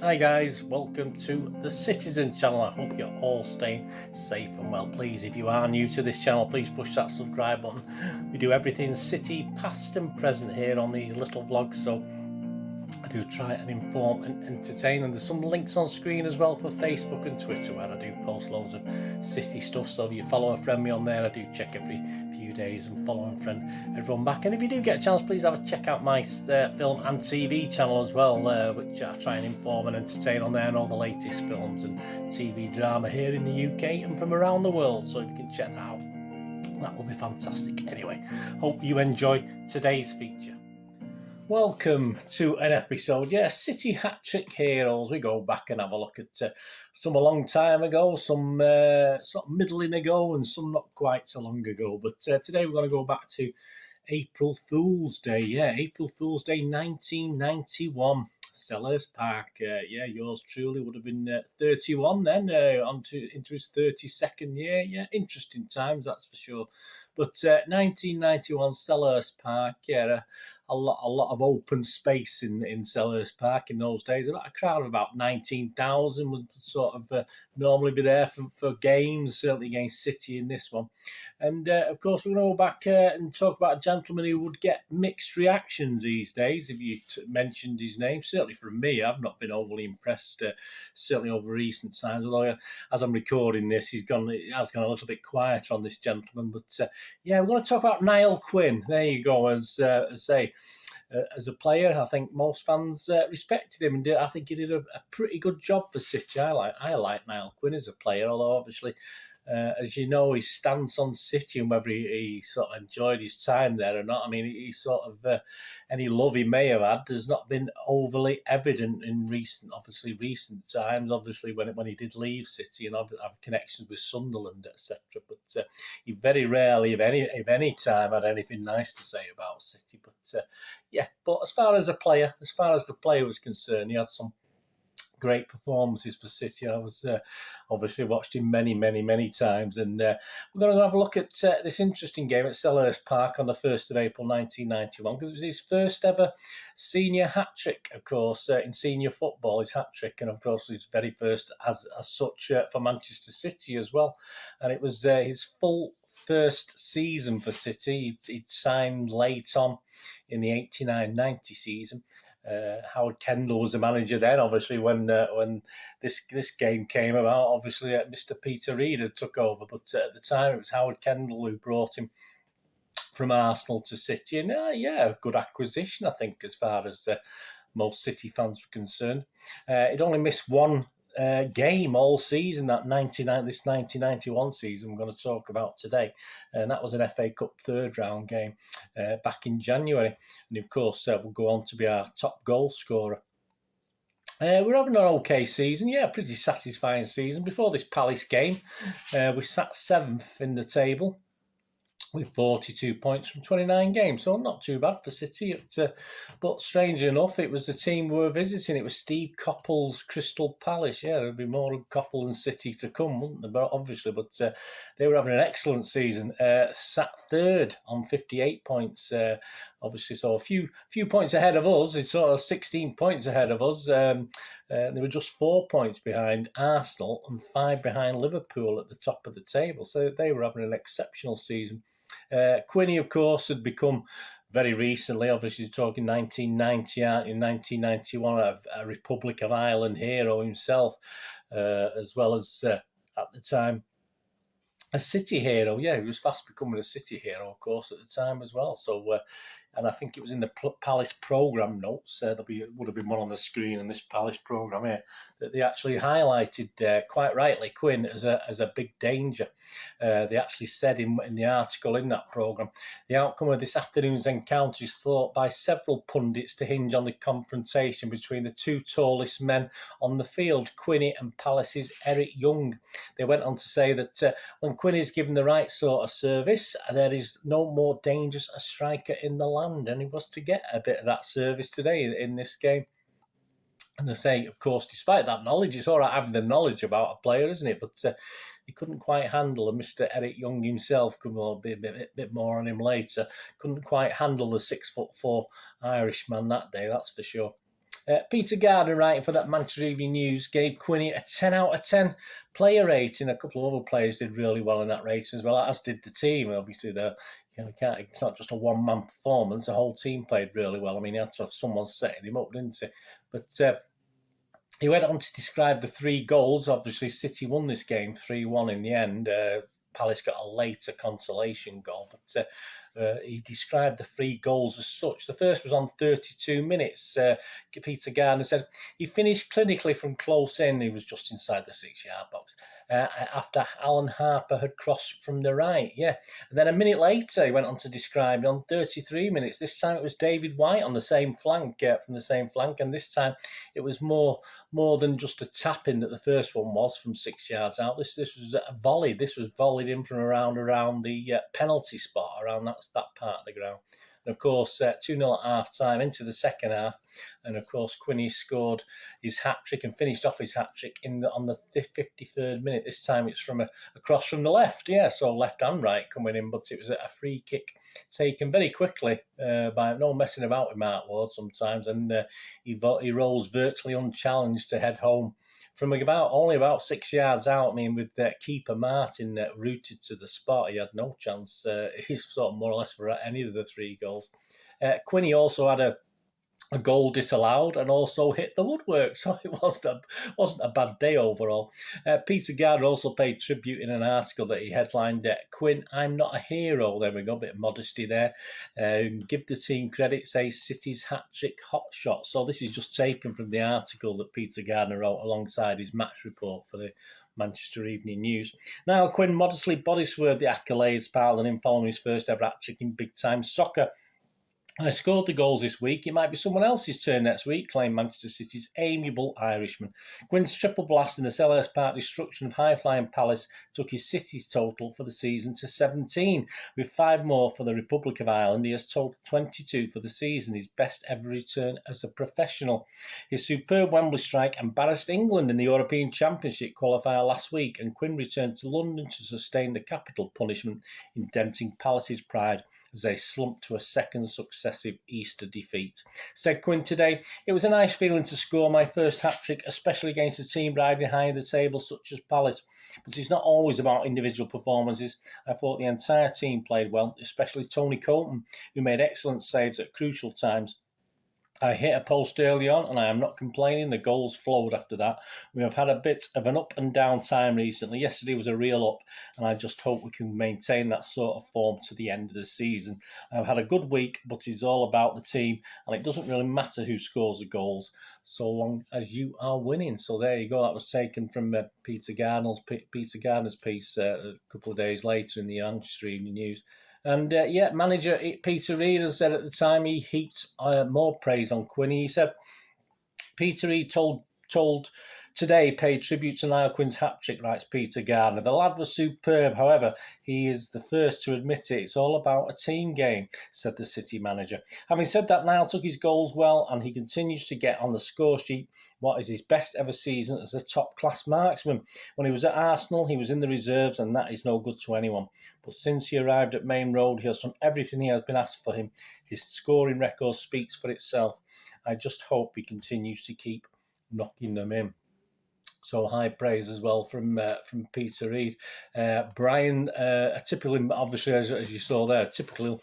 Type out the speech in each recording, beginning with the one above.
Hi guys, welcome to the Citizen channel. I hope you're all staying safe and well. Please, if you are new to this channel, please push that subscribe button. We do everything City, past and present here on these little vlogs, so I do try and inform and entertain, and there's some links on screen as well for Facebook and Twitter where I do post loads of City stuff. So if you follow a friend me on there, I do check every few days and follow and friend everyone back. And if you do get a chance, please have a check out my film and TV channel as well, which I try and inform and entertain on there, and all the latest films and TV drama here in the UK and from around the world. So if you can check that out, that will be fantastic. Anyway, hope you enjoy today's feature. Welcome to an episode, City hat-trick heroes. We go back and have a look at some a long time ago, some sort of middling ago, and some not quite so long ago. But today we're going to go back to April Fool's Day. April Fool's Day 1991. Selhurst Park. Yours truly would have been 31 then, into his 32nd year. Yeah, interesting times, that's for sure. But 1991 Selhurst Park, a lot of open space in Selhurst Park in those days. About a crowd of about 19,000 would sort of normally be there for games, certainly against City in this one. And of course, we're going to go back and talk about a gentleman who would get mixed reactions these days if you mentioned his name. Certainly from me, I've not been overly impressed, certainly over recent times. Although, as I'm recording this, it has gone a little bit quieter on this gentleman. But we're going to talk about Niall Quinn. There you go, as say. As a player, I think most fans respected him, and I think he did a pretty good job for City. I like Niall Quinn as a player, although obviously, as you know, his stance on City and whether he sort of enjoyed his time there or not. I mean, he sort of any love he may have had has not been overly evident in recent times. Obviously, when he did leave City and have connections with Sunderland, etc. But he very rarely, if any time, had anything nice to say about City. But but as far as the player was concerned, he had some great performances for City. I was obviously watched him many times, and we're going to have a look at this interesting game at Selhurst Park on the 1st of April 1991, because it was his first ever senior hat-trick, of course, in senior football, his hat-trick, and of course his very first as such for Manchester City as well. And it was his full first season for City. He'd signed late on in the 89-90 season. Howard Kendall was the manager then. Obviously, when this game came about, obviously Mr. Peter Reid had took over. But at the time, it was Howard Kendall who brought him from Arsenal to City, and a good acquisition, I think, as far as most City fans were concerned. He'd only missed one game all season, this 1991 season we're going to talk about today, and that was an FA Cup third round game back in January, and of course will go on to be our top goal scorer. We're having an okay season, pretty satisfying season. Before this Palace game, we sat 7th in the table with 42 points from 29 games, so not too bad for City. But strangely enough, it was the team we were visiting. It was Steve Coppell's Crystal Palace. There'd be more of Coppell and City to come, wouldn't there? But obviously, they were having an excellent season. Sat third on 58 points. Obviously, so a few points ahead of us. It's sort of 16 points ahead of us. They were just 4 points behind Arsenal and 5 behind Liverpool at the top of the table. So they were having an exceptional season. Quinny, of course, had become very recently, obviously talking 1990, in 1991, a Republic of Ireland hero himself, as well as at the time a City hero. He was fast becoming a City hero, of course, at the time as well. So, and I think it was in the Palace programme notes, would have been one on the screen in this Palace programme here, that they actually highlighted, quite rightly, Quinn as a big danger. They actually said in the article in that programme, the outcome of this afternoon's encounter is thought by several pundits to hinge on the confrontation between the two tallest men on the field, Quinny and Palace's Eric Young. They went on to say that when Quinn is given the right sort of service, there is no more dangerous a striker in the land, and he was to get a bit of that service today in this game. And they say, of course, despite that knowledge, it's all right having the knowledge about a player, isn't it? But he couldn't quite handle, and Mr. Eric Young himself, will be a bit more on him later, couldn't quite handle the 6'4" Irishman that day, that's for sure. Peter Gardner, writing for that Manchester Evening News, gave Quinny a 10 out of 10 player rating. A couple of other players did really well in that rating as well, as did the team. Obviously, it's not just a one-man performance. The whole team played really well. I mean, he had to have someone setting him up, didn't he? But he went on to describe the 3 goals. Obviously, City won this game 3-1 in the end. Palace got a later consolation goal, but he described the 3 goals as such. The first was on 32 minutes. Peter Gardner said he finished clinically from close in. He was just inside the 6-yard box after Alan Harper had crossed from the right. Yeah, and then a minute later he went on to describe on 33 minutes. This time it was David White on the same flank, from the same flank, and this time it was more than just a tap in that the first one was from 6 yards out. This was a volley. This was volleyed in from around the penalty spot, around that part of the ground. And of course, 2-0 at half-time into the second half. And of course, Quinny scored his hat-trick and finished off his hat-trick on the 53rd minute. This time it's from a cross from the left. Yeah, so left and right coming in, but it was a free kick taken very quickly by no messing about with Mark Ward sometimes. And he rolls virtually unchallenged to head home from only about 6 yards out. I mean, with keeper Martin rooted to the spot, he had no chance. He's sort of more or less for any of the 3 goals. Quinny also had a goal disallowed and also hit the woodwork, so it wasn't a bad day overall. Peter Gardner also paid tribute in an article that he headlined, Quinn, I'm not a hero. There we go, a bit of modesty there. Give the team credit, say City's hat-trick hot shot. So this is just taken from the article that Peter Gardner wrote alongside his match report for the Manchester Evening News. Niall Quinn modestly body-swerved the accolades piling in following his first ever hat-trick in big-time soccer. I scored the goals this week. It might be someone else's turn next week, claimed Manchester City's amiable Irishman. Quinn's triple blast in the Selhurst Park destruction of high-flying Palace took his City's total for the season to 17. With 5 more for the Republic of Ireland, he has totaled 22 for the season, his best ever return as a professional. His superb Wembley strike embarrassed England in the European Championship qualifier last week, and Quinn returned to London to sustain the capital punishment, indenting Palace's pride as they slumped to a second successive Easter defeat. Said Quinn today, it was a nice feeling to score my first hat-trick, especially against a team riding high in the table such as Palace. But it's not always about individual performances. I thought the entire team played well, especially Tony Colton, who made excellent saves at crucial times. I hit a post early on, and I am not complaining. The goals flowed after that. We have had a bit of an up and down time recently. Yesterday was a real up, and I just hope we can maintain that sort of form to the end of the season. I've had a good week, but it's all about the team, and it doesn't really matter who scores the goals so long as you are winning. So there you go. That was taken from Peter Gardner's piece a couple of days later in the Manchester Evening News. And manager Peter Reid has said at the time he heaped more praise on Quinny. He said, Peter Reid told today paid tribute to Niall Quinn's hat-trick, writes Peter Gardner. The lad was superb. However, he is the first to admit it. It's all about a team game, said the City manager. Having said that, Niall took his goals well, and he continues to get on the score sheet what is his best ever season as a top-class marksman. When he was at Arsenal, he was in the reserves, and that is no good to anyone. But since he arrived at Main Road, he has done everything he has been asked for him. His scoring record speaks for itself. I just hope he continues to keep knocking them in. So high praise as well from Peter Reid. Brian, a typical, obviously as you saw there, typical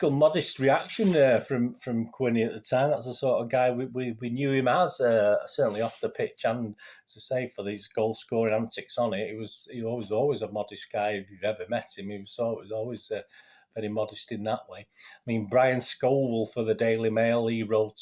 modest reaction there from Quinny at the time. That's the sort of guy we knew him as, certainly off the pitch, and to say for these goal scoring antics on it, he was always a modest guy. If you've ever met him, he was always very modest in that way. I mean, Brian Scoville for the Daily Mail, he wrote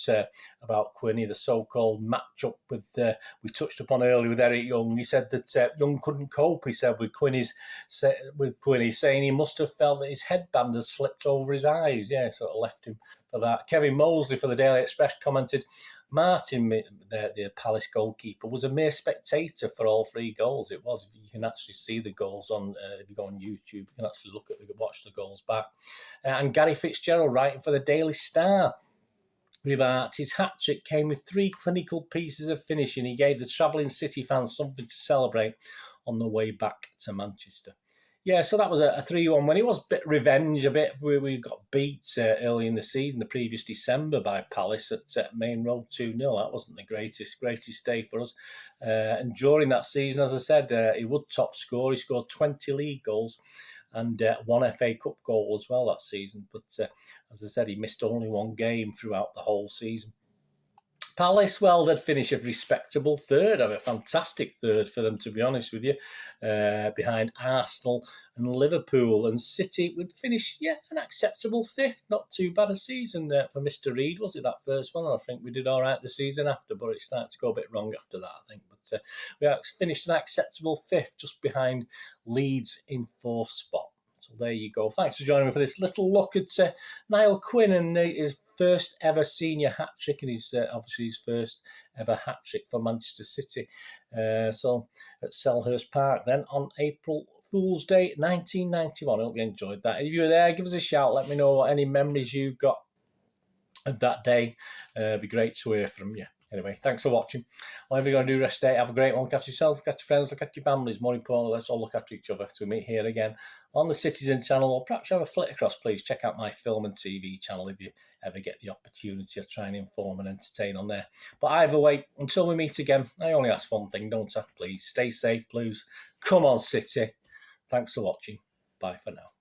about Quinny, the so-called match-up we touched upon earlier with Eric Young. He said that Young couldn't cope, he said, with Quinny, saying he must have felt that his headband had slipped over his eyes. Yeah, sort of left him for that. Kevin Mosley for the Daily Express commented, Martin, the Palace goalkeeper, was a mere spectator for all 3 goals. It was. You can actually see the goals on, if you go on YouTube, you can actually watch the goals back. And Gary Fitzgerald, writing for the Daily Star, remarked, his hat-trick came with 3 clinical pieces of finishing. He gave the travelling City fans something to celebrate on the way back to Manchester. Yeah, so that was a 3-1 win. It was a bit revenge, a bit. We got beat early in the season, the previous December, by Palace at Main Road 2-0. That wasn't the greatest day for us. And during that season, as I said, he would top score. He scored 20 league goals and 1 FA Cup goal as well that season. But as I said, he missed only 1 game throughout the whole season. Palace, well, they'd finish a respectable third, a fantastic third for them, to be honest with you, behind Arsenal and Liverpool. And City would finish, an acceptable 5th. Not too bad a season for Mr. Reid, was it, that first one? I think we did all right the season after, but it started to go a bit wrong after that, I think. But we finished an acceptable 5th, just behind Leeds in 4th spot. So there you go. Thanks for joining me for this little look at Niall Quinn and his first ever senior hat-trick, and obviously his first ever hat-trick for Manchester City. So at Selhurst Park then on April Fool's Day 1991. I hope you enjoyed that. If you were there, give us a shout. Let me know any memories you've got of that day. It'd be great to hear from you. Anyway, thanks for watching. Whatever you're going to do rest of the day, have a great one. Look after yourselves, look after your friends, look after your families. More importantly, let's all look after each other. So we meet here again on the Citizen channel, or perhaps have a flick across, please. Check out my film and TV channel if you ever get the opportunity of trying to inform and entertain on there. But either way, until we meet again, I only ask one thing, don't I? Please stay safe, Blues. Come on, City. Thanks for watching. Bye for now.